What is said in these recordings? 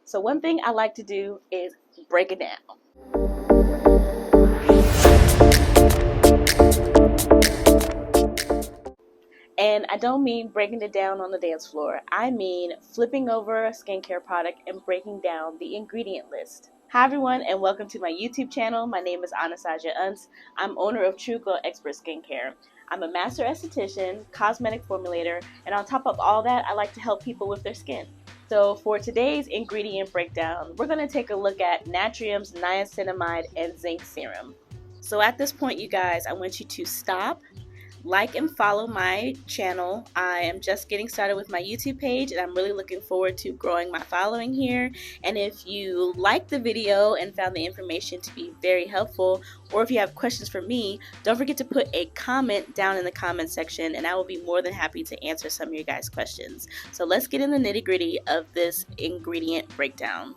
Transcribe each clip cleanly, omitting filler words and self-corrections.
So one thing I like to do is break it down. And I don't mean breaking it down on the dance floor. I mean flipping over a skincare product and breaking down the ingredient list. Hi everyone, and welcome to my YouTube channel. My name is Anastasia Unz. I'm owner of True Glow Expert Skincare. I'm a master esthetician, cosmetic formulator, and on top of all that, I like to help people with their skin. So for today's ingredient breakdown, we're going to take a look at Naturium's Niacinamide and Zinc Serum. So at this point, you guys, I want you to stop, like and follow my channel. I am just getting started with my YouTube page and I'm really looking forward to growing my following here. And if you liked the video and found the information to be very helpful, or if you have questions for me, don't forget to put a comment down in the comment section and I will be more than happy to answer some of your guys' questions. So let's get in the nitty-gritty of this ingredient breakdown.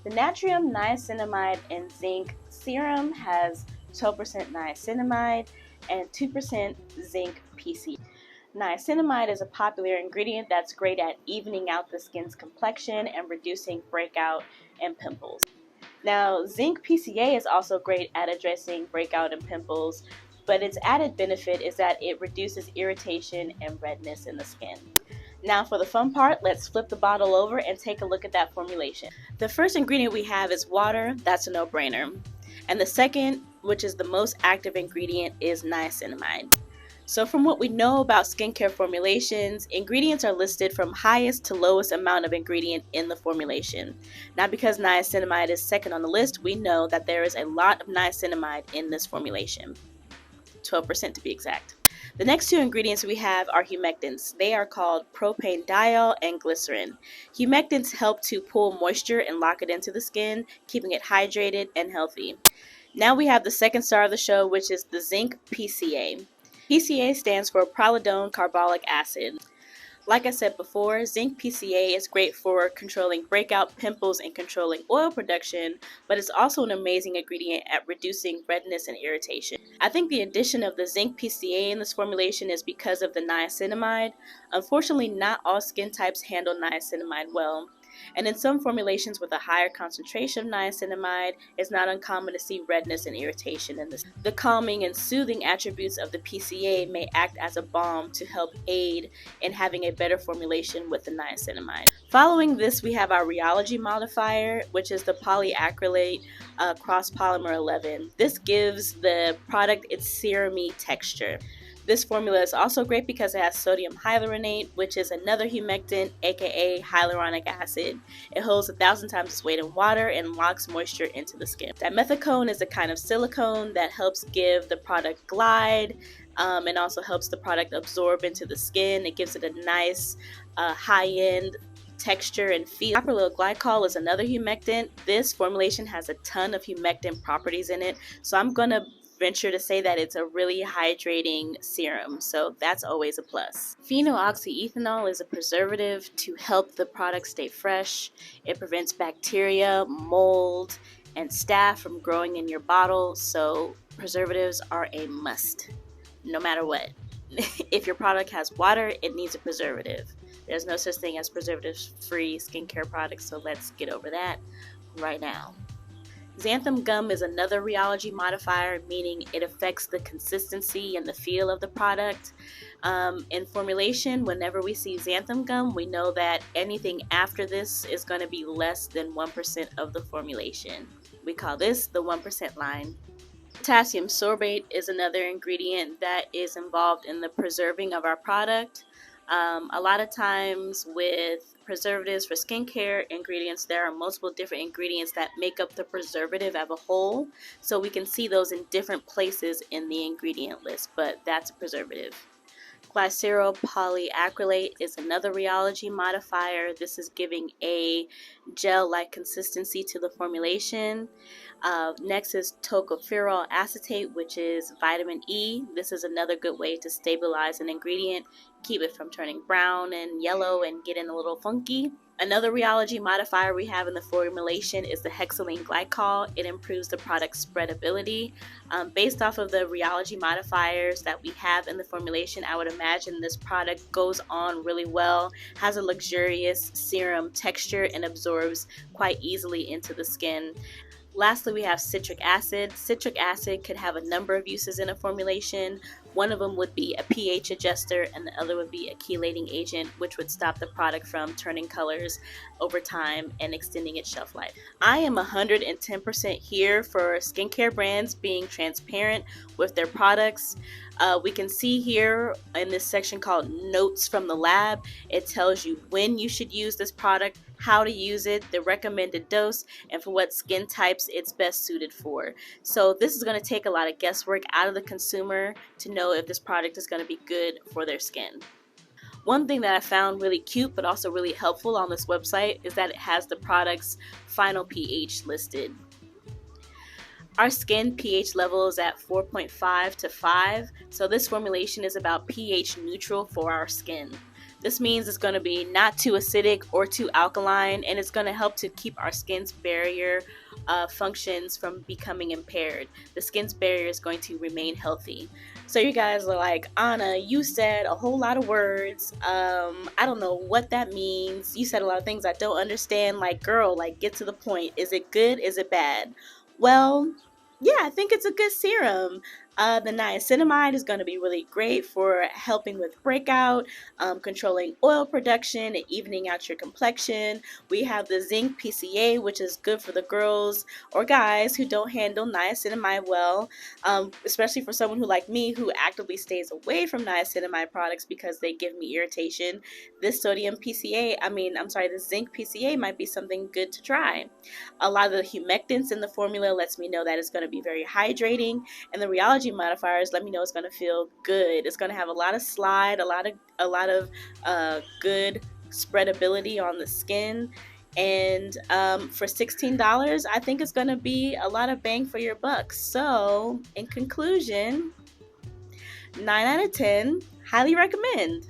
The Naturium Niacinamide and Zinc Serum has 12% niacinamide and 2% zinc PCA. Niacinamide is a popular ingredient that's great at evening out the skin's complexion and reducing breakout and pimples. Now, zinc PCA is also great at addressing breakout and pimples, but its added benefit is that it reduces irritation and redness in the skin. Now for the fun part, let's flip the bottle over and take a look at that formulation. The first ingredient we have is water. That's a no-brainer. And the second, which is the most active ingredient, is niacinamide. So from what we know about skincare formulations, ingredients are listed from highest to lowest amount of ingredient in the formulation. Now because niacinamide is second on the list, we know that there is a lot of niacinamide in this formulation. 12% to be exact. The next two ingredients we have are humectants. They are called propanediol and glycerin. Humectants help to pull moisture and lock it into the skin, keeping it hydrated and healthy. Now we have the second star of the show, which is the Zinc PCA. PCA stands for prolidone carbolic acid. Like I said before, Zinc PCA is great for controlling breakout, pimples, and controlling oil production, but it's also an amazing ingredient at reducing redness and irritation. I think the addition of the Zinc PCA in this formulation is because of the niacinamide. Unfortunately, not all skin types handle niacinamide well. And in some formulations with a higher concentration of niacinamide, it's not uncommon to see redness and irritation in this. The calming and soothing attributes of the PCA may act as a balm to help aid in having a better formulation with the niacinamide. Following this, we have our rheology modifier, which is the polyacrylate cross polymer 11. This gives the product its serum-y texture. This formula is also great because it has sodium hyaluronate, which is another humectant, aka hyaluronic acid. It holds 1,000 times its weight in water and locks moisture into the skin. Dimethicone is a kind of silicone that helps give the product glide and also helps the product absorb into the skin. It gives it a nice high-end texture and feel. Propylyl glycol is another humectant. This formulation has a ton of humectant properties in it, so I'm going to venture to say that it's a really hydrating serum, so that's always a plus. Phenoxyethanol is a preservative to help the product stay fresh. It prevents bacteria, mold, and staph from growing in your bottle, so preservatives are a must, no matter what. If your product has water, it needs a preservative. There's no such thing as preservative-free skincare products, so let's get over that right now. Xanthan gum is another rheology modifier, meaning it affects the consistency and the feel of the product. In formulation, whenever we see xanthan gum, we know that anything after this is going to be less than 1% of the formulation. We call this the 1% line. Potassium sorbate is another ingredient that is involved in the preserving of our product. A lot of times with preservatives for skincare ingredients, there are multiple different ingredients that make up the preservative as a whole. So we can see those in different places in the ingredient list, but that's a preservative. Glyceryl polyacrylate is another rheology modifier. This is giving a gel-like consistency to the formulation. Next is tocopherol acetate, which is vitamin E. This is another good way to stabilize an ingredient, keep it from turning brown and yellow and getting a little funky. Another rheology modifier we have in the formulation is the hexylene glycol. It improves the product's spreadability. Based off of the rheology modifiers that we have in the formulation, I would imagine this product goes on really well, has a luxurious serum texture, and absorbs quite easily into the skin. Lastly, we have citric acid. Citric acid could have a number of uses in a formulation. One of them would be a pH adjuster, and the other would be a chelating agent, which would stop the product from turning colors over time and extending its shelf life. I am 110% here for skincare brands being transparent with their products. We can see here in this section called Notes from the Lab, it tells you when you should use this product, how to use it, the recommended dose, and for what skin types it's best suited for. So this is going to take a lot of guesswork out of the consumer to know if this product is going to be good for their skin. One thing that I found really cute but also really helpful on this website is that it has the product's final pH listed. Our skin pH level is at 4.5 to 5, so this formulation is about pH neutral for our skin. This means it's going to be not too acidic or too alkaline, and it's going to help to keep our skin's barrier functions from becoming impaired. The skin's barrier is going to remain healthy. So you guys are like, Anna, you said a whole lot of words. I don't know what that means. You said a lot of things I don't understand. Like, girl, like, get to the point. Is it good? Is it bad? Well, yeah, I think it's a good serum. The niacinamide is going to be really great for helping with breakout, controlling oil production, and evening out your complexion. We have the Zinc PCA, which is good for the girls or guys who don't handle niacinamide well, especially for someone who, like me, who actively stays away from niacinamide products because they give me irritation. This the Zinc PCA might be something good to try. A lot of the humectants in the formula lets me know that it's going to be very hydrating, and the rheology modifiers let me know it's going to feel good. It's going to have a lot of slide, a lot of good spreadability on the skin. And for $16, I think it's going to be a lot of bang for your buck. So, in conclusion, 9 out of 10, highly recommend.